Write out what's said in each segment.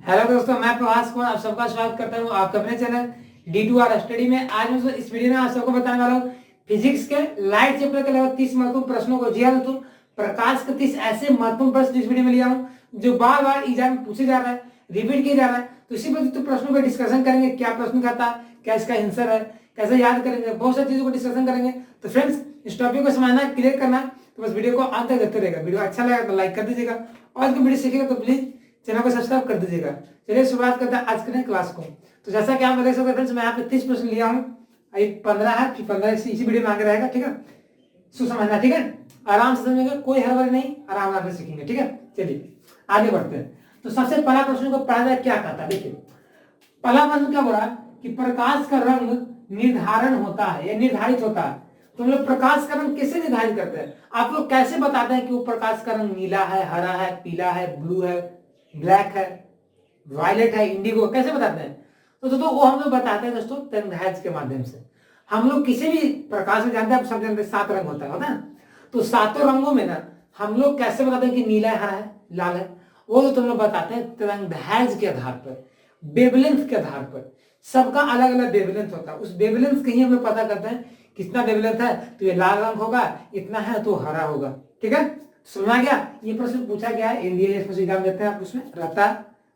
Hello दोस्तों, मैं प्रभास कुमार आप सबका स्वागत करता हूं आपके अपने चैनल D2R स्टडी में। आज मैं इस वीडियो में आप सबको बताने वाला हूं फिजिक्स के लाइट चैप्टर के लगभग 30 महत्वपूर्ण प्रश्नों को। जी हाँ दोस्तों, प्रकाश के 30 ऐसे महत्वपूर्ण प्रश्न इस वीडियो में लिया हूं जो बार बार एग्जाम में पूछे जा रहा है, रिपीट किया जा रहा है। तो इसी पर प्रश्नों पर डिस्कशन करेंगे, क्या प्रश्न का था, क्या इसका आंसर है, कैसे याद करेंगे, बहुत सारी चीजों को डिस्कशन करेंगे। तो फ्रेंड्स, इस टॉपिक को समझना, क्लियर करना, तो बस वीडियो को अंत तक देखते रहेगा। वीडियो अच्छा लगा तो लाइक कर दीजिएगा और जो वीडियो सीखेगा तो प्लीज चैनल को सब्सक्राइब कर दीजिएगा। चलिए शुरुआत करते हैं आज के क्लास को। तो जैसा कि आप देख सकते हैं फ्रेंड्स, मैं यहाँ पे 30 प्रश्न लिया हूँ। 15 है, फिर 15 इसी वीडियो में आगे रहेगा। ठीक है, समझना, ठीक है, आराम से समझेंगे, कोई हड़बड़ी नहीं, आराम से सीखेंगे। ठीक है, चलिए आगे बढ़ते हैं। तो सबसे पहला प्रश्न को पढ़ा जाए, क्या कहता है। देखिए पहला प्रश्न क्या बोला कि प्रकाश का रंग निर्धारण होता है या निर्धारित होता है। तो हम लोग प्रकाश का रंग कैसे निर्धारित करते हैं, आप लोग कैसे बताते हैं कि वो प्रकाश का रंग नीला है, हरा है, पीला है, ब्लू है, ब्लैक है, वायलेट है, इंडिगो, कैसे बताते हैं। तो दोस्तों वो हम लोग बताते हैं दोस्तों तरंगदैर्घ्य के माध्यम से। हम लोग किसी भी प्रकाश में जानते हैं, आप सब जानते हैं 7 रंग होता है ना। तो 7 रंगों में ना हम लोग कैसे बताते हैं कि नीला है, हरा है, लाल है, वो तो तुम लोग बताते हैं तरंगदैर्घ्य के आधार पर, वेवलेंथ के आधार पर। सबका अलग अलग वेवलेंथ होता है, उस वेवलेंथ के ही हम लोग पता करते हैं कितना वेवलेंथ है। तो ये लाल रंग होगा, इतना है तो हरा होगा। ठीक है, सुना गया। ये प्रश्न पूछा गया है, एनडीए एग्जाम देते हैं आप, उसमें रहता है,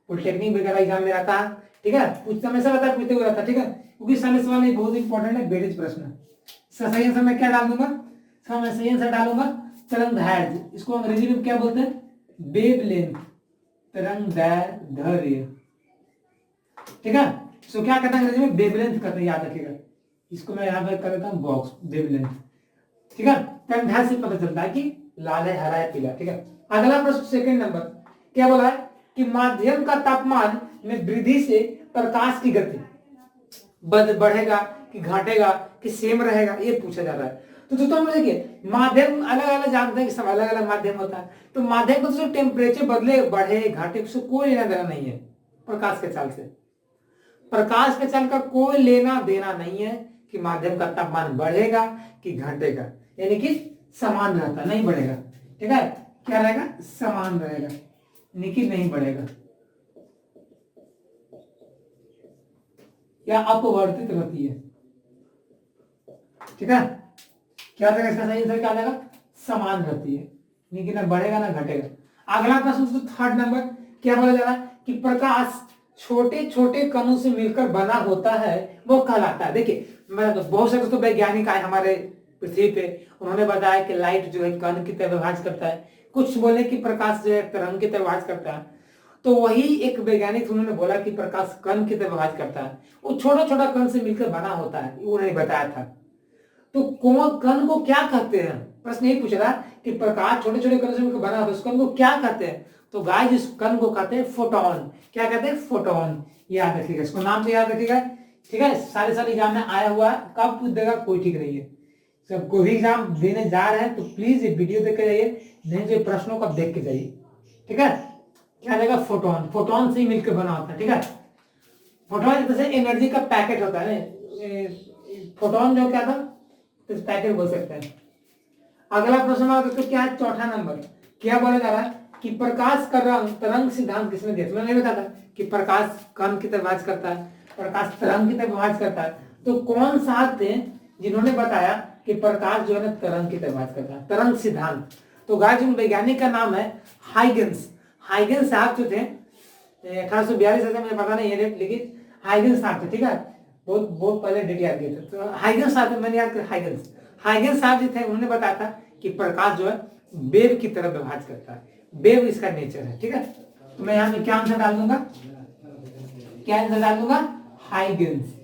पॉलिटेक्निक वगैरह एग्जाम में रहता है। ठीक है, पूछता हमेशा रहता है, पूछते हुए रहता है। ठीक है, क्योंकि समय सवाल ये बहुत इंपॉर्टेंट है, बेरिज प्रश्न। सही आंसर मैं क्या डाल दूंगा, मैं सही आंसर डालूंगा तरंगदैर्घ्य। इसको अंग्रेजी में क्या बोलते हैं, वेवलेंथ, तरंगदैर्घ्य। ठीक है, सो क्या कहते हैं अंग्रेजी में, वेवलेंथ कहते हैं, याद रखिएगा। इसको मैं यहाँ पे कर देता हूँ बॉक्स, वेवलेंथ। ठीक है, तरंगदैर्घ्य से पता चलता है कि लाल है, हरा है, पीला। ठीक है, अगला प्रश्न सेकंड नंबर क्या बोला है कि माध्यम का तापमान में वृद्धि से प्रकाश की गति बढ़ेगा कि घटेगा कि सेम रहेगा, ये पूछा जा रहा है। तो दोस्तों हम देखिए माध्यम अलग अलग जानते हैं कि सब अलग अलग माध्यम होता है। तो माध्यम को तो टेम्परेचर बदले, बढ़े, घटे, उससे कोई लेना देना नहीं है प्रकाश के चाल से। प्रकाश के चाल का कोई लेना देना नहीं है कि माध्यम का तापमान बढ़ेगा कि घटेगा, यानी कि समान रहता, नहीं बढ़ेगा। ठीक है, क्या रहेगा, समान रहेगा, यानी कि नहीं बढ़ेगा या अपवर्तित रहती है। ठीक है, क्या रहेगा इसका सही आंसर, क्या रहेगा, समान रहती है, यानी कि ना बढ़ेगा ना घटेगा। अगला प्रश्न तो थर्ड नंबर क्या बोला जा रहा है कि प्रकाश छोटे छोटे कणों से मिलकर बना होता है, वो कहलाता है। देखिए मैं तो बहुत सारे दोस्तों वैज्ञानिक आए हमारे पृथ्वी पे, उन्होंने बताया कि लाइट जो है कण की तरह व्यवहार करता है। कुछ बोले कि प्रकाश जो है तरंग की तरह व्यवहार करता है। तो वही एक वैज्ञानिक उन्होंने बोला कि प्रकाश कण की तरह व्यवहार करता है, वो छोटा छोटा कण से मिलकर बना होता है, उन्होंने बताया था। तो कण को क्या कहते हैं, प्रश्न यही पूछ रहा है कि प्रकाश छोटे छोटे कण से मिलकर बना होता है, उस कण को क्या कहते हैं। तो गाइस इस कण को कहते हैं फोटोन। क्या कहते हैं, फोटोन। याद रखिएगा, इसको नाम से याद रखिएगा। ठीक है, सारे साल एग्जाम में आया हुआ है, कब पूछ देगा कोई ठीक नहीं है। सब कोई भी एग्जाम देने जा रहे हैं तो प्लीज ये वीडियो देख के जाइए, नहीं तो प्रश्नों को देख के जाइए। ठीक है, क्या रहेगा, फोटोन। फोटोन से ही मिलकर बना होता है। ठीक है, फोटोन जैसे एनर्जी का पैकेट होता है ना, फोटोन जो क्या था, तो पैकेट बोल सकते हैं। अगला प्रश्न तो क्या है, चौथा नंबर क्या बोला जा रहा है कि प्रकाश का रंग तरंग सिद्धांत किसने दिया। मैंने नहीं बताया कि प्रकाश कण की तरह व्यवहार करता है, प्रकाश तरंग की तरह व्यवहार करता है। तो कौन सा थे जिन्होंने बताया कि प्रकाश जो है ना तरंग की तरह व्यवहार करता है, तरंग सिद्धांत। तो गाइस उन वैज्ञानिक का नाम है हाइगन्स। हाइगन्स साहब जो थे 1842 ऐसा मुझे पता नहीं है डेट, लेकिन हाइगन्स साहब थे। ठीक है, बहुत बहुत पहले डेट याद किए थे। तो हाइगन्स साहब, मैंने याद किया हाइगन्स साहब जो थे उन्होंने बताया था कि प्रकाश जो है वेव की तरह व्यवहार करता है, वेव इसका नेचर है। ठीक है, तो मैं यहाँ पे क्या आंसर डाल दूंगा, क्या आंसर डाल दूंगा, हाइगन्स।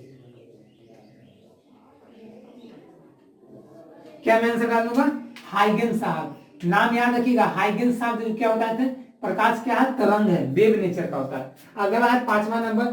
क्या मैं आंसर डाल दूंगा, हाइगन्स साहब। नाम याद रखिएगा, हाइगन्स साहब जो क्या बताते हैं, प्रकाश क्या है, तरंग है, वेव नेचर का होता है। अगला है 5वां नंबर,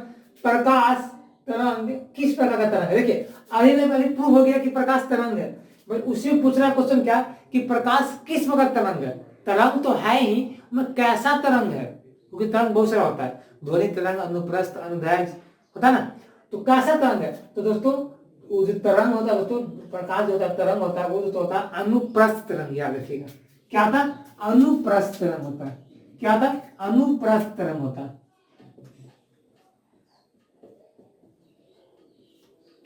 प्रकाश तरंग किस प्रकार का तरंग है। देखिए अभी में पहले प्रूव हो गया कि प्रकाश तरंग है, बट उसी में पूछ रहा क्वेश्चन क्या कि प्रकाश किस प्रकार तरंग है। तरंग तो है ही, मैं कैसा तरंग है, क्योंकि तरंग बहुत सारा होता है, ध्वनि तरंग, अनुप्रस्थ, अनुदैर्घ्य होता है ना। तो कैसा तरंग है, तो दोस्तों वो जो तरंग होता है दोस्तों, प्रकाश जो होता है तरंग होता है, वो जो होता है अनुप्रस्थ तरंग। याद रखिएगा क्या था, अनुप्रस्थ तरंग होता है। क्या था, अनुप्रस्थ तरंग होता है।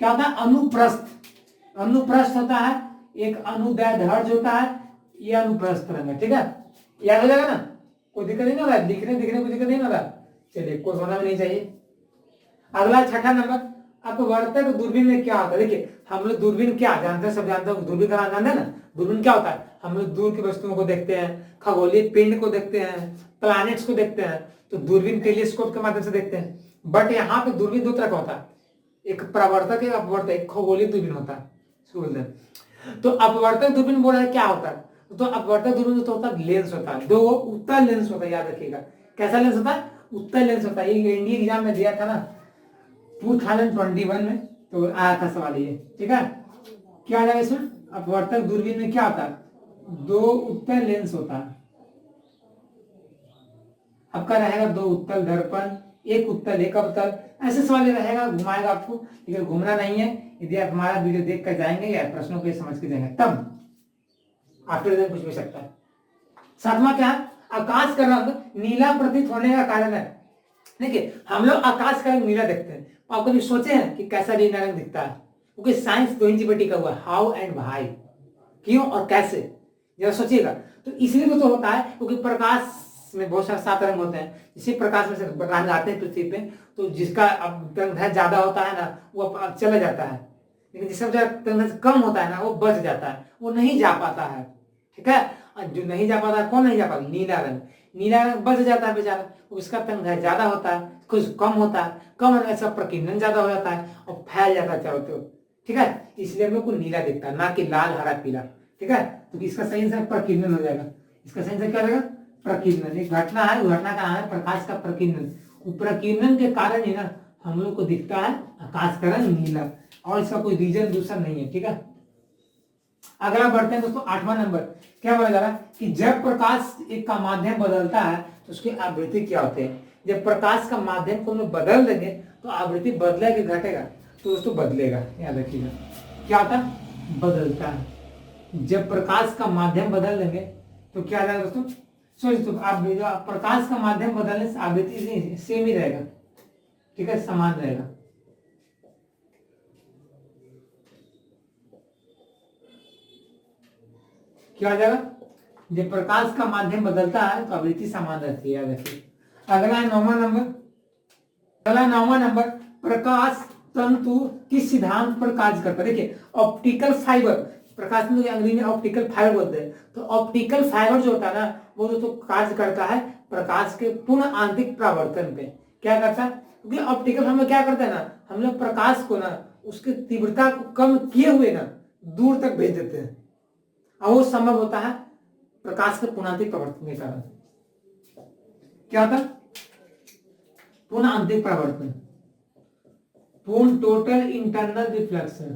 क्या होता है, अनुप्रस्थ। अनुप्रस्थ होता है, एक अनुदैर्ध्य होता है, ये अनुप्रस्थ तरंग है। ठीक है, याद हो जाएगा ना, कोई दिक्कत नहीं हो रहा है, दिखने को दिक्कत नहीं हो रहा। चलिए, कोई होना भी नहीं चाहिए। अगला छठा नंबर, अपवर्तक दूरबीन में क्या होता है। देखिए, हम लोग दूरबीन क्या जानते हैं, सब जानते हैं, दूरबीन का नाम जानते हैं ना। दूरबीन क्या होता है, हम लोग दूर की वस्तुओं को देखते हैं, खगोलीय पिंड को देखते हैं, प्लैनेट्स को देखते हैं, तो दूरबीन टेलीस्कोप के माध्यम से देखते हैं। बट यहाँ पे दूरबीन दो तरह का होता है, एक प्रवर्तक, एक अपवर्तक, एक खगोलीय दूरबीन होता है, इसको बोलते हैं। तो अपवर्तक दूरबीन बोल रहा है क्या होता है, तो अपवर्तक दूरबीन तो होता है लेंस होता है, दो उत्तल लेंस होता है, याद रखिएगा। कैसा लेंस होता है, उत्तल लेंस होता है। ये इंडियन एग्जाम में दिया था ना 2021 में, तो आया था सवाल ये। ठीक है, क्या आ जाएगा इसमें, अपवर्तक दूरबीन में क्या होता है, दो उत्तल लेंस होता है। आपका रहेगा दो उत्तल दर्पण, एक उत्तल एक अवतल, ऐसे सवाल रहेगा, घुमाएगा आपको, लेकिन घूमना नहीं है। यदि आप हमारा वीडियो देख कर जाएंगे या प्रश्नों को समझ के जाएंगे, तब आफ्टर कुछ भी सकता है। सातवां क्या है, आकाश का रंग नीला प्रतीत होने का कारण है। देखिए, हम लोग आकाश का रंग नीला देखते हैं, आप कभी सोचे हैं कि कैसा नीला रंग दिखता है, क्योंकि साइंस दो इंच पे टिका हुआ है, हाउ एंड व्हाई, क्यों और कैसे, जरा सोचिएगा। तो इसलिए तो होता है क्योंकि प्रकाश में बहुत सारे 7 रंग होते हैं, इसी प्रकाश में से रंग आते हैं पृथ्वी पे, तो जिसका अब रंग ज्यादा होता है ना, वो अब चला जाता है, लेकिन जिसका रंग कम होता है ना, वो बच जाता है, वो नहीं जा पाता है। ठीक है, जो नहीं जा पाता है, कौन नहीं जा पाता, नीला रंग। नीला रंग बच जाता है बेचारा, उसका तंग ज्यादा होता है, कुछ कम होता है, कम होने से प्रकीर्णन ज्यादा हो जाता है और फैल जाता है चारों तरफ। ठीक है, इसलिए हम लोग को नीला दिखता है, ना कि लाल हरा पीला। ठीक है, तो इसका सही आंसर प्रकीर्णन हो जाएगा। इसका सही आंसर क्या रहेगा, प्रकीर्णन। एक घटना है, घटना का है प्रकाश का प्रकीर्णन। प्रकीर्णन के कारण ही ना हम लोग को दिखता है आकाश का रंग नीला, और इसका कोई रीजन दूसरा नहीं है। ठीक है, अगला बढ़ते हैं दोस्तों, 8वां नंबर। क्या बोला जा रहा है कि जब प्रकाश एक का माध्यम बदलता है तो उसकी आवृत्ति क्या होती है। जब प्रकाश का माध्यम को हम लोग बदल देंगे तो आवृत्ति बदलेगा कि घटेगा, तो दोस्तों बदलेगा, याद रखिएगा। क्या होता है, बदलता है। जब प्रकाश का माध्यम बदल देंगे तो क्या जाएगा दोस्तों, सोच, तो आप प्रकाश का माध्यम बदलने से आवृत्ति सेम ही रहेगा। ठीक है, समान रहेगा। क्या हो जाएगा, जब प्रकाश का माध्यम बदलता है तो आवृत्ति समान रहती है, याद रखिए। अगला 9वां नंबर, प्रकाश तंतु किस सिद्धांत पर कार्य करता है। देखिए, ऑप्टिकल फाइबर, प्रकाश में अंग्रेजी में ऑप्टिकल फाइबर बोलते हैं, तो ऑप्टिकल फाइबर जो होता है ना, वो दोस्तों कार्य करता है प्रकाश के पूर्ण आंतरिक परावर्तन पे। क्या करता है, क्योंकि ऑप्टिकल फाइबर क्या करता है ना, हम लोग प्रकाश को ना उसकी तीव्रता को कम किए हुए ना दूर तक भेज देते हैं, और वो संभव होता है प्रकाश के पूर्णांतरिक परावर्तन के कारण। क्या होता है, पूर्ण आंतरिक परावर्तन, पूर्ण टोटल इंटरनल रिफ्लेक्शन,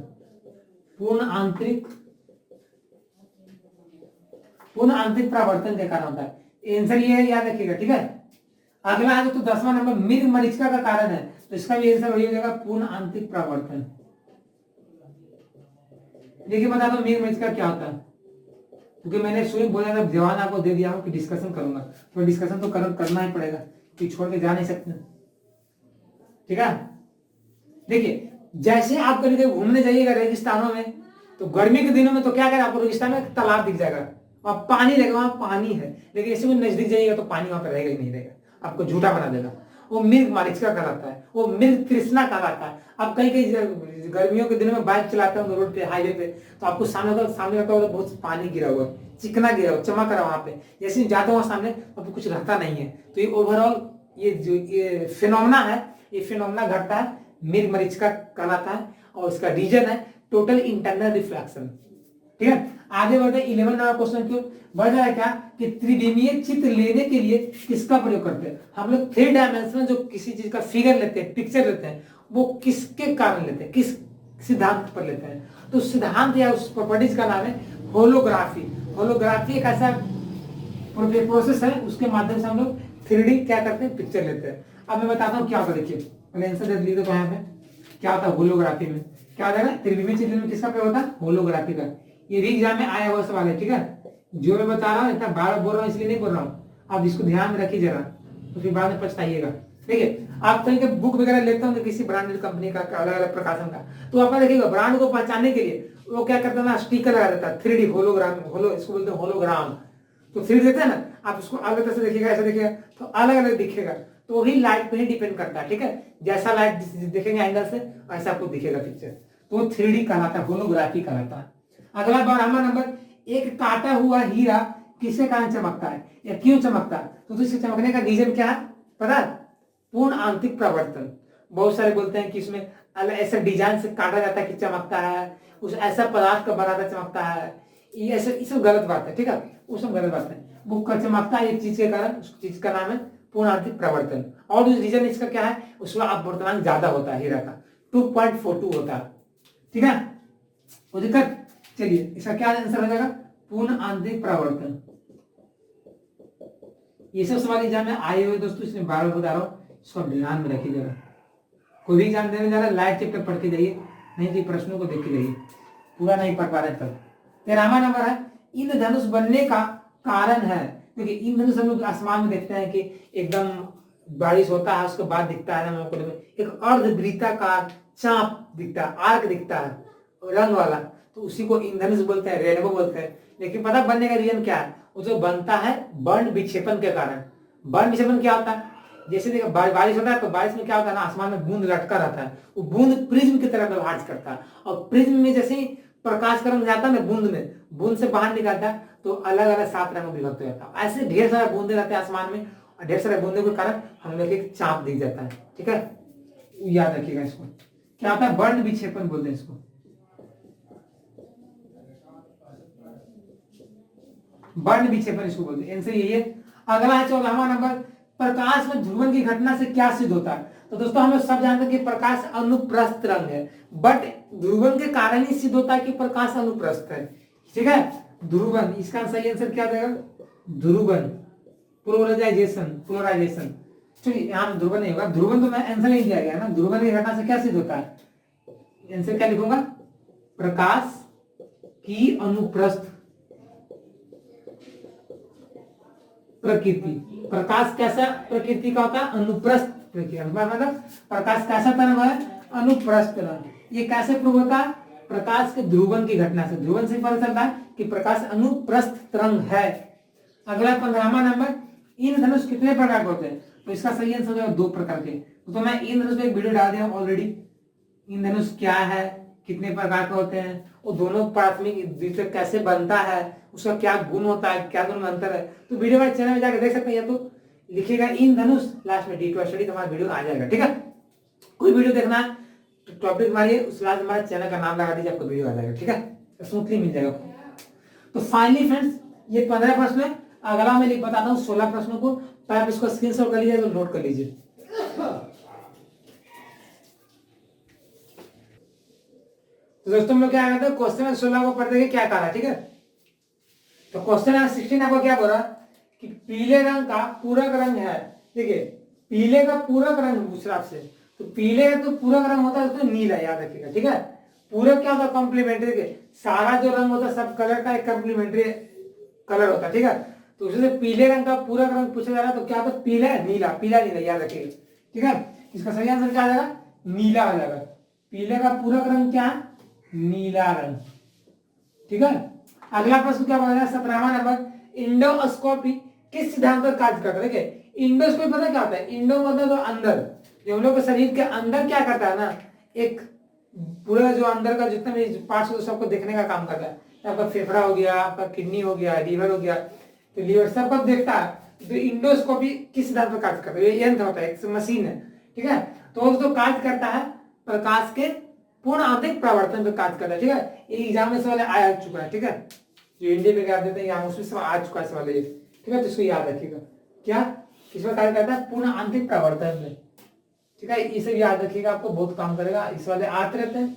पूर्ण आंतरिक परावर्तन के कारण होता है। आंसर ये है, याद रखिएगा। ठीक है, अगला है तो 10वां नंबर, मृग मरीचिका का कारण है, तो इसका भी आंसर वही हो जाएगा, पूर्ण आंतरिक परावर्तन। देखिए, बता दो मृग मरीचिका क्या होता है, क्योंकि मैंने शुरू बोला था, जवाब आपको दे दिया हूं कि डिस्कशन करूंगा, तो डिस्कशन तो करना ही पड़ेगा, कि छोड़ के जा नहीं सकते। ठीक है, देखिए, जैसे आप कभी कभी घूमने जाइएगा रेगिस्तानों में, तो गर्मी के दिनों में तो क्या करें, आपको रेगिस्तान में तालाब दिख जाएगा, वहां पानी रहेगा, वहां पानी है, लेकिन ऐसे में नजदीक जाइएगा तो पानी वहां पर रहेगा ही नहीं रहेगा, आपको झूठा बना देगा। वो मृग मरीचिका कहलाता है, वो मृग तृष्णा कहलाता है। आप कई गर्मियों के दिनों में बाइक चलाते हो रोड पे, हाईवे पे, तो आपको सामने रहता होगा बहुत पानी गिरा हुआ, चिकना गिरा हुआ, चमक रहा वहां पे, जैसे जाते हो सामने आपको कुछ रहता नहीं है। तो ये ओवरऑल ये फिनोमेना है, ये फिनोमेना घटता है, मृग मरीचिका कहलाता है, और इसका रीजन है टोटल इंटरनल रिफ्लेक्शन। ठीक है, आगे बढ़ते 11 नंबर क्वेश्चन क्यों बढ़ रहा है, क्या कि त्रिविमीय चित्र लेने के लिए किसका प्रयोग करते हैं। हम लोग 3 डायमेंशनल जो किसी चीज का फिगर लेते हैं, पिक्चर लेते हैं, वो किसके कारण लेते हैं, किस सिद्धांत पर लेते हैं। तो सिद्धांत या उस प्रॉपर्टीज का नाम है होलोग्राफी। होलोग्राफी एक ऐसा प्रोसेस है, उसके माध्यम से हम लोग 3D क्या करते हैं, पिक्चर लेते हैं। अब मैं बताता हूँ क्या होता है, देखिए पहले आंसर दे दीजिए, तो यहाँ पे क्या होता है, होलोग्राफी में क्या होता है, त्रिविमीय चित्र में किसका प्रयोग होता है, होलोग्राफी का। ये भी एग्जाम में आया हुआ सवाल है। ठीक है, जो मैं बता रहा हूँ इतना बार बोल रहा हूँ इसलिए नहीं बोल रहा हूँ, आप इसको ध्यान में रखिए जरा, तो फिर बाद में पछताइएगा। देखिए, आप कहीं के बुक वगैरह लेते होंगे किसी ब्रांडेड कंपनी का अलग अलग प्रकाशन का, तो आपने देखिएगा ब्रांड को पहचानने के लिए वो क्या करता है ना, स्टिकर लगा देता है 3D होलोग्राम, इसको बोलते हैं होलोग्राम। तो 3D देते हैं ना, आप उसको अलग तरह से देखिएगा, ऐसा देखिएगा तो अलग अलग दिखेगा, तो वही लाइट पे ही डिपेंड करता है, ठीक है। जैसा लाइट देखेंगे एंगल से वैसा आपको दिखेगा पिक्चर, तो 3D कहलाता है, होलोग्राफी कहलाता है। अगला 12वां नंबर, एक काटा हुआ हीरा किसके कारण चमकता है या क्यों चमकता है? तो इसके चमकने का रीजन क्या है पता है? पूर्ण आंतरिक प्रवर्तन। बहुत सारे बोलते हैं कि इसमें ऐसे डिजाइन से काटा जाता है कि चमकता है, उस ऐसा पदार्थ का बनाता चमकता है, ये ऐसे, ये सब गलत बात है, ठीक है, वो सब गलत बात है। वो चमकता है एक चीज के कारण, उस चीज का नाम है पूर्ण आंतरिक प्रवर्तन। और उस रीजन इसका क्या है, उसका अपवर्तनांक ज्यादा होता है हीरा का, 2.42 होता है, ठीक है। वो दिक्कत, चलिए इसका क्या आंसर हो जाएगा? पूर्ण आंतरिक प्रवर्तन। ये सब सवाल एग्जाम में आए हुए दोस्तों, इसमें बार बार बता रहा हूँ, इसको ध्यान में रखिएगा। कोई भी एग्जाम देने जा रहा है लाइट चैप्टर पढ़ के जाइए, नहीं तो प्रश्नों को देख के जाइए, पूरा नहीं पढ़ पा रहे तब। 13वां नंबर है, इंद्रधनुष बनने का कारण है। देखिए इंद्रधनुष हम लोग आसमान में देखते हैं कि एकदम बारिश होता है उसके बाद दिखता है ना, एक अर्धवृत्ताकार चाप दिखता है, आर्क दिखता है रंग वाला, तो उसी को इंद्रधनुष बोलते हैं, रेनबो बोलते हैं। लेकिन पता बनने का रीजन क्या है? वो जो बनता है वर्ण विक्षेपण के कारण। वर्ण विक्षेपण क्या होता है? जैसे देखिए बारिश होता है तो बारिश में क्या होता है ना, आसमान में बूंद लटका रहता है, वो बूंद प्रिज्म की तरह व्यवहार करता है, और प्रिज्म में जैसे ही प्रकाश का रंग जाता है ना बूंद में, बूंद से बाहर निकलता है तो अलग अलग 7 रंग में विभक्त हो जाता है। ऐसे ढेर सारे बूंदे रहते हैं आसमान में, और ढेर सारे बूंदे के कारण हम लोग एक चाप दिख जाता है, ठीक है, याद रखिएगा इसको। क्या होता है? वर्ण विक्षेपण बोलते हैं इसको, वर्ण विक्षेपण इसको बोलते हैं। आंसर यही है। अगला है 14वां नंबर, प्रकाश में ध्रुवन की घटना से क्या सिद्ध होता है? तो दोस्तों हम लोग सब जानते हैं कि प्रकाश अनुप्रस्थ रंग है, बट ध्रुवन के कारण ही सिद्ध होता है कि प्रकाश अनुप्रस्थ है, ठीक है। ध्रुवन, इसका सही आंसर क्या देगा? ध्रुवन, पोलराइजेशन। चलिए यहाँ ध्रुवन नहीं होगा, ध्रुवन तो मैं आंसर नहीं दिया गया ना, ध्रुवन की घटना से क्या सिद्ध होता है? आंसर क्या लिखूंगा? प्रकाश की अनुप्रस्थ प्रकृति। प्रकाश कैसा प्रकृति का होता है? अनुप्रस्थ प्रकृति, मतलब प्रकाश कैसा तरंग है? अनुप्रस्थ तरंग। ये कैसे प्रूव होता है? प्रकाश के ध्रुवन की घटना से, ध्रुवन से पता चलता है कि प्रकाश अनुप्रस्थ तरंग है। अगला 15वां नंबर, इंद्रधनुष कितने प्रकार के होते हैं? तो इसका सही आंसर है 2 प्रकार के। तो मैं इंद्रधनुष पे एक वीडियो डाल दिया ऑलरेडी, इंद्रधनुष क्या है, कितने प्रकार के होते हैं, वो दोनों प्राथमिक द्वितीयक कैसे बनता है, उसका क्या गुण होता है, क्या दोनों में अंतर है, तो वीडियो हमारे चैनल में जाकर देख सकते हैं, या तो लिखिएगा इंद्रधनुष लास्ट में D2 स्टडी, तो हमारा वीडियो आ जाएगा, ठीक है। कोई वीडियो देखना है तो टॉपिक मारिए, उस लास्ट हमारे चैनल का नाम लगा दीजिए, आपको वीडियो आ जाएगा, ठीक है, स्मूथली मिल जाएगा। तो फाइनली फ्रेंड्स ये 15 प्रश्न है। अगला मैं बताता हूँ 16 प्रश्नों को, तो आप इसको स्क्रीनशॉट कर लीजिए, तो नोट कर लीजिए। तो दोस्तों हम लोग क्या करते हैं, क्वेश्चन 16 को पढ़ते हैं क्या कहा, ठीक है। तो क्वेश्चन 16 आपको क्या बोला कि पीले रंग का पूरक रंग है। देखिए पीले का पूरक रंग पूछा आपसे, तो पीले का तो पूरक रंग होता है उसमें नीला, याद रखिएगा, ठीक है। पूरक क्या होता है? कॉम्प्लीमेंट्री। देखिए सारा जो रंग होता है सब कलर का एक कॉम्प्लीमेंट्री कलर होता है, ठीक है। तो उससे पीले रंग का पूरक रंग पूछा जा रहा है, तो क्या होता है? पीला नीला, पीला नीला, याद रखिएगा, ठीक है। इसका सही आंसर क्या आ जाएगा? नीला आ जाएगा। पीले का पूरक रंग क्या है? नीला रंग, ठीक है। अगला प्रश्न क्या बोला? 17वां नंबर, इंडोस्कोपी किस सिद्धांत पर कार्य करता है? देखिए इंडोस्कोपी पता क्या होता है? इंडो मतलब तो अंदर, जो हम लोग के शरीर के अंदर क्या करता है ना, एक पूरा जो अंदर का जितना भी पार्ट्स होता है सबको देखने का काम करता है। आपका फेफड़ा हो गया, आपका किडनी हो गया, लीवर हो गया, तो लीवर सबको देखता है। तो इंडोस्कोपी किस सिद्धांत पर कार्य करता है? ये यंत्र होता है, एक मशीन है, ठीक है। तो जो कार्य करता है प्रकाश के पूर्ण आंतरिक प्रवर्तन पर कार्य करता है, ठीक है। ये एग्जाम में सवाल आ चुका है, ठीक है, जो इंडिया में क्या देते हैं यहाँ उसमें सब आ चुका है सवाल ये, ठीक है। तो इसको याद रखिएगा, क्या इसमें कार्य करता है? पूर्ण आंतरिक प्रवर्तन में, ठीक है। ये सब याद रखिएगा, आपको बहुत काम करेगा, इस वाले आते रहते हैं।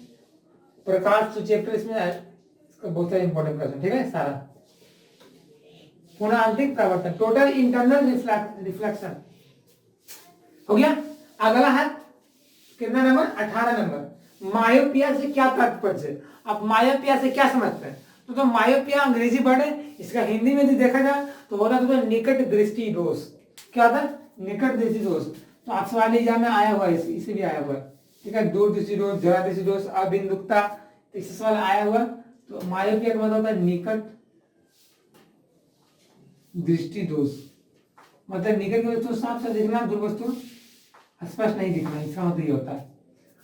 प्रकाश जो चैप्टर इसमें इसका बहुत सारे इंपॉर्टेंट क्वेश्चन, ठीक है। सारा पूर्ण आंतरिक प्रवर्तन, टोटल इंटरनल रिफ्लेक्शन हो गया। अगला है कितना नंबर? 18 नंबर, मायोपिया से क्या तात्पर्य है? आप मायोपिया से क्या समझते हैं? तो मायोपिया अंग्रेजी वर्ड है, इसका हिंदी में भी देखा जाए तो होता है निकट दृष्टि दोष। क्या होता है? निकट दृष्टि दोष। तो आप सवाल एग्जाम में आया हुआ है, इसे भी आया हुआ है, ठीक है। दूरदृष्टि दोष, जरा दृष्टि दोष, अबिंदुकता, तो इससे सवाल आया हुआ। तो मायोपिया का मतलब होता है निकट दृष्टि दोष, मतलब निकट की वस्तु साफ साफ दिखना, दूर वस्तु स्पष्ट नहीं दिखना, इसका मतलब ये होता है।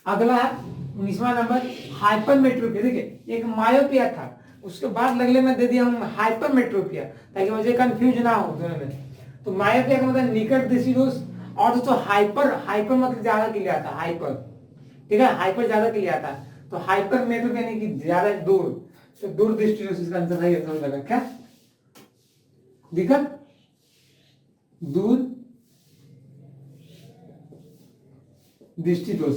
अगला है 19वां नंबर हाइपरमेट्रोपिया। देखिए एक मायोपिया था, उसके बाद अगले में दे दिया हम हाइपरमेट्रोपिया, ताकि मुझे कंफ्यूज ना हो दोनों में। तो मायोपिया का मतलब निकट दृष्टि दोष, और दोस्तों हाइपर, हाइपर मतलब ज्यादा के लिए आता है, हाइपर, ठीक है, हाइपर ज्यादा के लिए आता है। तो हाइपरमेट्रोपिया यानी कि ज्यादा दूर, तो दूर दृष्टि दोष इसका आंसर सही होगा। क्या दिक्कत, दूर दृष्टि दोष,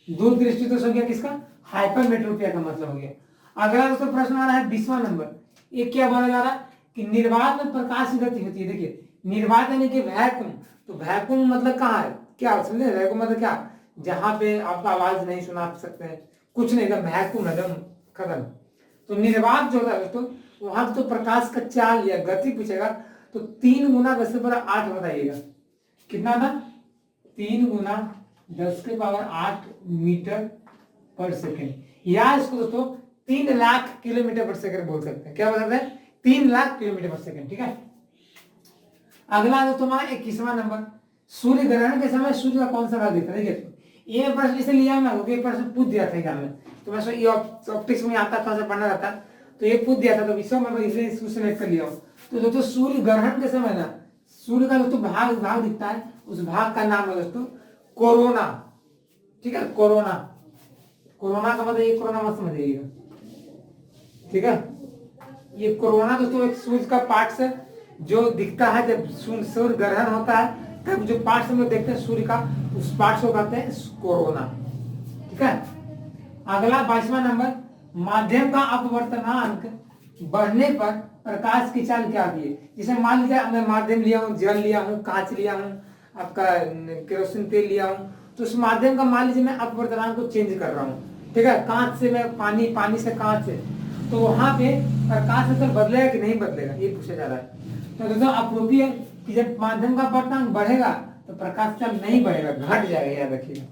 दूर दृष्टि दोष हो गया किसका, हाइपरमेट्रोपिया का मतलब हो गया। अगला दोस्तों प्रश्न आ रहा है 20वां नंबर, ये क्या बोला जा रहा है कि निर्वात में प्रकाश की गति होती है। देखिए निर्वात यानी कि वैक्यूम, तो वैक्यूम मतलब कहाँ है, क्या समझे, वैक्यूम मतलब क्या, जहां पे आपका आवाज नहीं सुना सकते हैं, कुछ नहीं, एकदम वैक्यूम, एकदम खत्म। तो निर्वात जो होता है दोस्तों, वहां तो प्रकाश का चाल या गति पूछेगा, तो 3 गुना 10⁸ बताइएगा, कितना था, 3 गुना 10⁸ मीटर पर सेकेंड, या इसको दोस्तों 3 लाख किलोमीटर पर सेकेंड बोल सकते हैं। क्या बोल सकते हैं, 3 लाख किलोमीटर पर सेकेंड, ठीक है। अगला दोस्तों हमारा 21वां नंबर, सूर्य ग्रहण के समय सूर्य का कौन सा भाग दिखता है। देखिए ये प्रश्न इसे लिया मैं, क्योंकि प्रश्न पूछ दिया था एग्जाम में, तो मैं ये ऑप्टिक्स में आता था, पढ़ना रहता, तो ये पूछ दिया था, तो विषय में इसे इसको सिलेक्ट कर लिया हूं। तो दोस्तों सूर्य ग्रहण के समय ना, सूर्य का दोस्तों भाग दिखता है, उस भाग का नाम है दोस्तों कोरोना, ठीक है, कोरोना। कोरोना का मतलब ये कोरोना मत समझिएगा, ठीक है। ये कोरोना दोस्तों एक सूर्य का पार्ट है जो दिखता है जब सूर्य ग्रहण होता है, तब जो पार्ट हम लोग देखते हैं सूर्य का, उस पार्ट को कहते हैं कोरोना, ठीक है। अगला 22वां नंबर, माध्यम का अपवर्तनांक बढ़ने पर प्रकाश की चाल क्या आती है। जैसे मान लीजिए मैं माध्यम लिया हूँ, जल लिया हूँ, कांच लिया हूँ, आपका केरोसिन तेल लिया हूँ, तो उस माध्यम का मान लीजिए मैं अपवर्तनांक को चेंज कर रहा हूँ, ठीक है, कांच से मैं पानी, पानी से कांच से, तो वहां पे प्रकाश स्तर बदलेगा कि नहीं बदलेगा, ये पूछा जा रहा है। तो दोस्तों अप्रोपी है कि जब माध्यम का अपवर्तनांक बढ़ेगा तो प्रकाश स्तर नहीं बढ़ेगा, घट जाएगा, याद रखिएगा,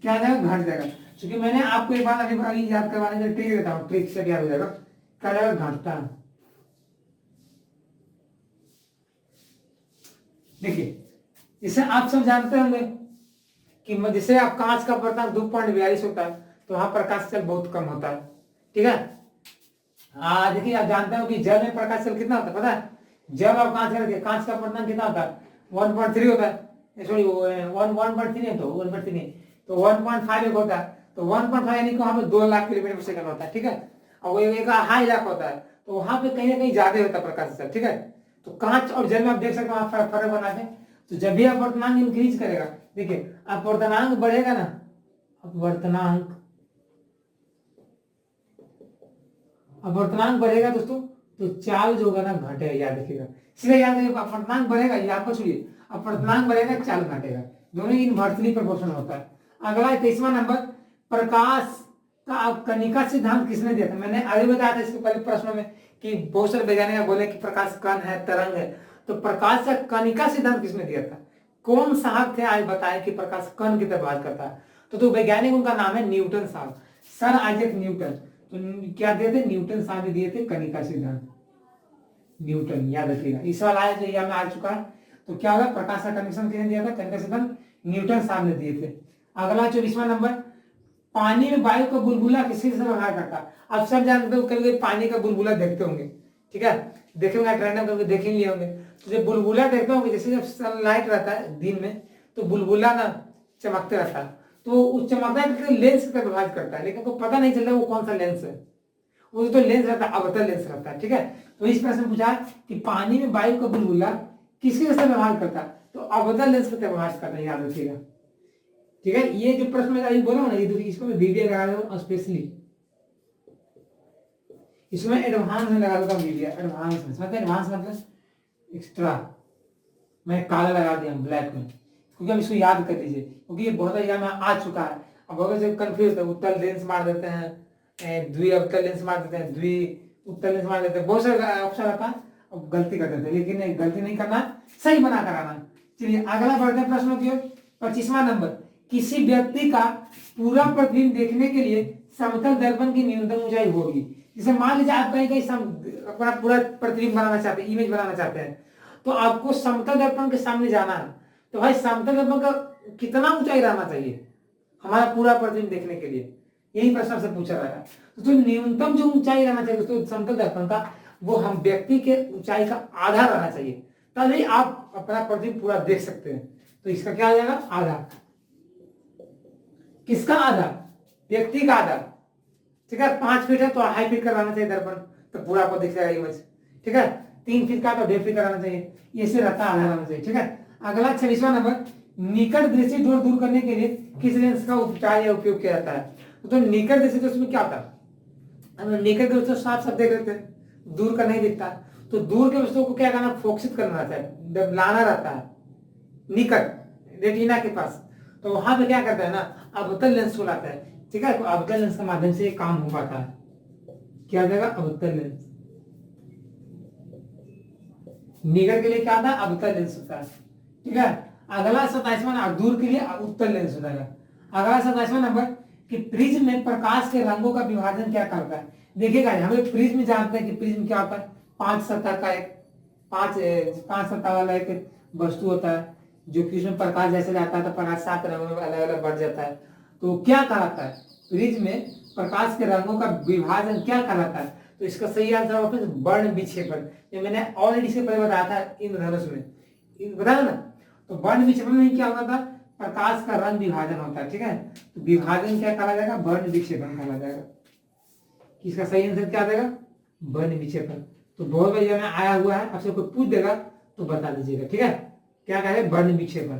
क्या आ जाएगा, घट जाएगा। क्योंकि मैंने आपको एक बार अभी याद करवाने का ट्रिक देता हूँ, ट्रिक से याद हो जाएगा, क्या जाएगा, घटता है। देखिए इसे आप सब जानते होंगे कि जैसे आप कांच का अपवर्तनांक 2.42 होता है, तो वहां प्रकाश स्तर बहुत कम होता है, ठीक है। देखिए आप जानते हो कि जल में प्रकाश स्तर कितना होता है, पता है, जल और कांच का, कांच का अपवर्तनांक कितना होता है, 1.3 होता है, सॉरी 1.3 है, तो 1.3 नहीं, तो 1.5 एक होता है, तो 1.5 यानी कि वहां पे 2 लाख किलोमीटर पर सेकंड होता है, ठीक है। और वो एक हाई लाख होता है, तो वहां पे कहीं ना कहीं ज्यादा होता है प्रकाश स्तर, ठीक है। तो कांच और जल में आप देख सकते हो फर्क बना के, तो जब भी अपवर्तनांक इंक्रीज करेगा, देखिए अपवर्तनांक बढ़ेगा ना, अपवर्तनांक बढ़ेगा दोस्तों, तो चाल जो होगा ना घटेगा, याद रखिएगा, इसलिए याद रखिएगा अपवर्तनांक बढ़ेगा, यहाँ पर छोड़िए, अपवर्तनांक बढ़ेगा चाल घटेगा, दोनों इनवर्सली प्रोपोर्शनल होता है। अगला 23वां नंबर, प्रकाश का कणिका सिद्धांत किसने दिया था। मैंने अभी बताया था इसके पहले प्रश्नों में कि बहुत सारे वैज्ञानिक बोले कि प्रकाश कण है, तरंग है, तो प्रकाश का कणिका सिद्धांत किसने दिया था, कौन साहब थे आज बताए कि प्रकाश कण की तरह बात करता है। तो वैज्ञानिक उनका नाम है न्यूटन साहब, सर आइजैक न्यूटन। तो क्या दिए थे, न्यूटन साहब ने दिए थे कणिका सिद्धांत, न्यूटन, याद रखिएगा, इस सवाल आया जो यहाँ में आ चुका है। तो क्या होगा, प्रकाश का कनेक्शन किसने दिया था, कणिका सिद्धांत न्यूटन साहब ने दिए थे। अगला 24वां नंबर, पानी में वायु का बुलबुला किसके से व्यवहार करता है। आप सब जानते हो, कभी पानी का बुलबुला देखते होंगे, ठीक है, देखे होंगे, रैंडम करके देख ही लिए होंगे। तो जब बुलबुला देखते होंगे, जैसे जब सनलाइट रहता है दिन में, तो बुलबुला ना चमकते रहता है, तो उस चमकता है लेंस का व्यवहार करता है, लेकिन को पता नहीं चलता वो कौन सा लेंस है, वो तो लेंस रहता है, अवतल लेंस रहता है, ठीक है। तो इस प्रश्न में पूछा कि पानी में वायु का बुलबुला किसके जैसे व्यवहार करता है, तो अवतल लेंस का व्यवहार करता है, याद रखिएगा, ठीक है। ये जो प्रश्न मैं अभी बोला हूं ना, ये इसको मैं वीडियो लगा रहा हूँ स्पेशली, इसमें एडवांस में लगा देता हूँ वीडियो, एडवांस मतलब एक्स्ट्रा, मैं काला लगा दिया ब्लैक में, क्योंकि अब इसको याद कर लीजिए, क्योंकि ये बहुत एग्जाम में आ चुका है। अब अगर से कंफ्यूज है, उत्तल लेंस मार देते हैं, द्वि अवतल लेंस मार देते हैं, द्वि उत्तल लेंस मार देते हैं, बहुत सारे ऑप्शन रहता है, अब गलती कर देते हैं, लेकिन गलती नहीं करना, सही बना कर आना। चलिए अगला बढ़ते हैं प्रश्नों की ओर। 25वां नंबर, किसी व्यक्ति का पूरा प्रतिबिंब देखने के लिए समतल दर्पण की न्यूनतम ऊंचाई होगी। जैसे मान लीजिए आप कहीं कहीं अपना पूरा प्रतिबिंब बनाना चाहते हैं, इमेज बनाना चाहते हैं, तो आपको समतल दर्पण के सामने जाना है। तो भाई समतल दर्पण का कितना ऊंचाई रहना चाहिए हमारा पूरा प्रतिबिंब देखने के लिए, यही प्रश्न से पूछा गया। तो न्यूनतम जो ऊंचाई रहना चाहिए दोस्तों समतल दर्पण का, वो हम व्यक्ति के ऊंचाई का आधा रहना चाहिए, तभी आप अपना प्रतिबिंब पूरा देख सकते हैं। तो इसका क्या आ जाएगा, आधा। किसका आधा, व्यक्ति का आधा। ठीक है, 5 फीट है तो 2.5 फीट का रहना चाहिए दर्पण, तो पूरा आपको दिख जाएगा इमेज। ठीक है, 3 फीट का तो 1.5 फीट का रहना चाहिए, ये से रहता आधा रहना चाहिए। ठीक है, अगला 26वां नंबर, निकट दृष्टि दोष दूर करने के लिए किस लेंस का उपचार या उपयोग किया जाता है। तो निकट दृष्टि दोष में क्या होता है, हम निकट दृष्टि साफ साफ देख लेते हैं, दूर का नहीं दिखता, तो दूर के वस्तुओं को क्या करना, फोकसित करना रहता है, लाना रहता है निकट रेटिना के पास। तो वहां पे क्या करता है ना, अवतल लेंस को लाता है। ठीक है, तो अवतल लेंस के माध्यम से ये काम हो पाता है। क्या हो जाएगा, अवतल लेंस। निकट के लिए क्या आता है, अवतल लेंस होता है। ठीक है, अगला 27वां, दूर के लिए उत्तल लेंस हो जाएगा। अगला 27वां नंबर, कि प्रिज्म में प्रकाश के रंगों का विभाजन क्या करता है। देखिएगा, हम लोग प्रिज्म जानते हैं कि प्रिज्म क्या होता है, 5 सतह का एक पांच सतह वाला एक वस्तु होता है, जो कि उसमें प्रकाश जैसे जाता है तो प्रकाश 7 रंगों में अलग अलग बढ़ जाता है। तो क्या कहलाता है, प्रिज्म में प्रकाश के रंगों का विभाजन क्या कहलाता है। तो इसका सही आंसर होगा वर्ण विक्षेपण, जो मैंने ऑलरेडी इसके पहले बताया था इंद्रधनुष में, बताया ना। तो वर्ण विक्षेपण में क्या होता था, प्रकाश का रंग विभाजन होता है। ठीक है, तो विभाजन क्या कहा जाएगा, वर्ण विक्षेपण कहा जाएगा। इसका सही आंसर क्या आ जाएगा, वर्ण विक्षेपण। तो बहुत बार में आया हुआ है, आपसे कोई पूछ देगा तो बता दीजिएगा। ठीक है, क्या कहेगा, वर्ण विक्षेपण।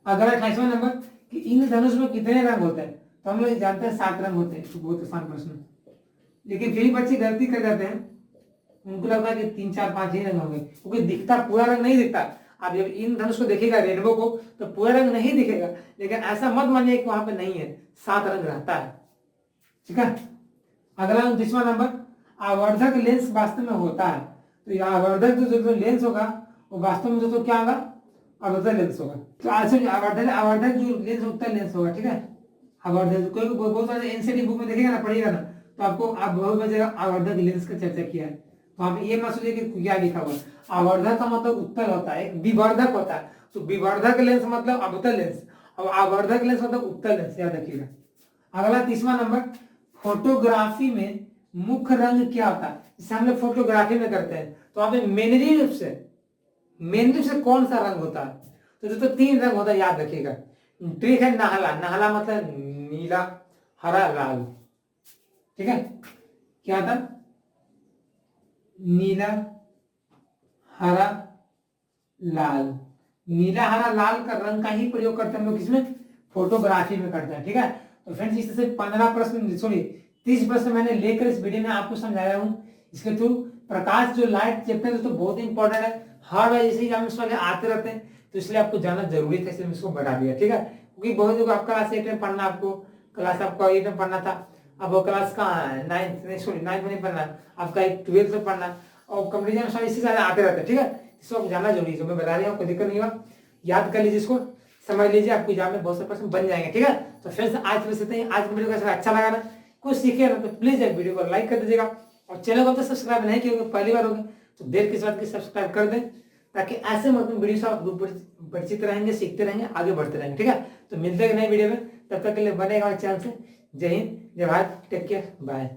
अगला 28वां नंबर, कि इंद्रधनुष में कितने रंग होते हैं। तो हम लोग जानते हैं 7 रंग होते हैं। तो बहुत आसान प्रश्न, लेकिन फिर बच्चे गलती कर जाते हैं, उनको लगता है कि 3 4 5 ही रंग होंगे, क्योंकि दिखता पूरा रंग नहीं दिखता। आप जब इंद्रधनुष को देखिएगा, रेनबो को, तो पूरा रंग नहीं दिखेगा, लेकिन ऐसा मत मानिए कि वहां पे नहीं है, 7 रंग रहता है। ठीक है, अगला 29वां नंबर, आवर्धक लेंस वास्तव में होता है। तो यह आवर्धक जो लेंस होगा वो वास्तव में दोस्तों क्या होगा, आवर्धक लेंस होगा। तो आवर्धक जो लेंस उत्तल लेंस होगा। ठीक है, आवर्धक कोई बहुत सारे एनसीईआरटी बुक में देखिएगा ना, पढ़िएगा ना, तो आपको आप बहुत जगह आवर्धक लेंस का चर्चा किया है। तो आप ये मत सोचिए कि क्या लिखा हुआ, आवर्धक का मतलब उत्तल होता है, विवर्धक होता है। तो विवर्धक लेंस मतलब अवतल लेंस, और आवर्धक लेंस मतलब उत्तल लेंस, याद रखिएगा। अगला 30वां नंबर, फोटोग्राफी में मुख्य रंग क्या होता है। जैसे हम लोग फोटोग्राफी में करते हैं, तो वहां पे मेनली रूप से कौन सा रंग होता है। तो दोस्तों 3 रंग होता है, याद रखिएगा। ट्रिक है नहला, नहला मतलब नीला, हरा, लाल। ठीक है, क्या था, नीला, हरा, लाल। नीला, हरा, लाल का रंग का ही प्रयोग करते हैं हम लोग, किसमें, फोटोग्राफी में करते हैं। ठीक है, तो फ्रेंड्स इस तरह से 15 प्रश्न, सॉरी 30 प्रश्न मैंने लेकर इस वीडियो में आपको समझाया हूँ। इसके थ्रू प्रकाश जो लाइट चैप्टर दोस्तों बहुत ही इंपॉर्टेंट है, हर बार जैसे एग्जाम में आते रहते हैं, तो इसलिए आपको जाना जरूरी था, इसलिए इसको बढ़ा दिया। ठीक है, क्योंकि बहुत जगह आप क्लास 8 में पढ़ना, आपको क्लास आपका 8 में पढ़ना था, अब वो क्लास कहाँ है, 9th में नहीं पढ़ना, आपका एक 12th में पढ़ना, और कंपेरिजन इसी से आते रहते हैं। ठीक है, इसको आप जाना जरूरी है, मैं बता रही हूँ, कोई दिक्कत नहीं होगा, याद कर लीजिए, इसको समझ लीजिए, आपको एग्जाम में बहुत सारे प्रश्न बन जाएंगे। ठीक है, तो फ्रेंड्स आज बस इतना ही। आज की वीडियो को अच्छा लगा ना, कुछ सीखे ना, तो प्लीज एक वीडियो को लाइक कर दीजिएगा, और चैनल को तो सब्सक्राइब नहीं किया, पहली बार होगा तो देर किस बात की सब्सक्राइब कर दें, ताकि ऐसे मतलब वीडियो से आप परिचित रहेंगे, सीखते रहेंगे, आगे बढ़ते रहेंगे। ठीक है, तो मिलते हैं नई वीडियो में, तब तक के लिए बने हमारे चैनल से। जय हिंद, जय भारत, टेक केयर, बाय।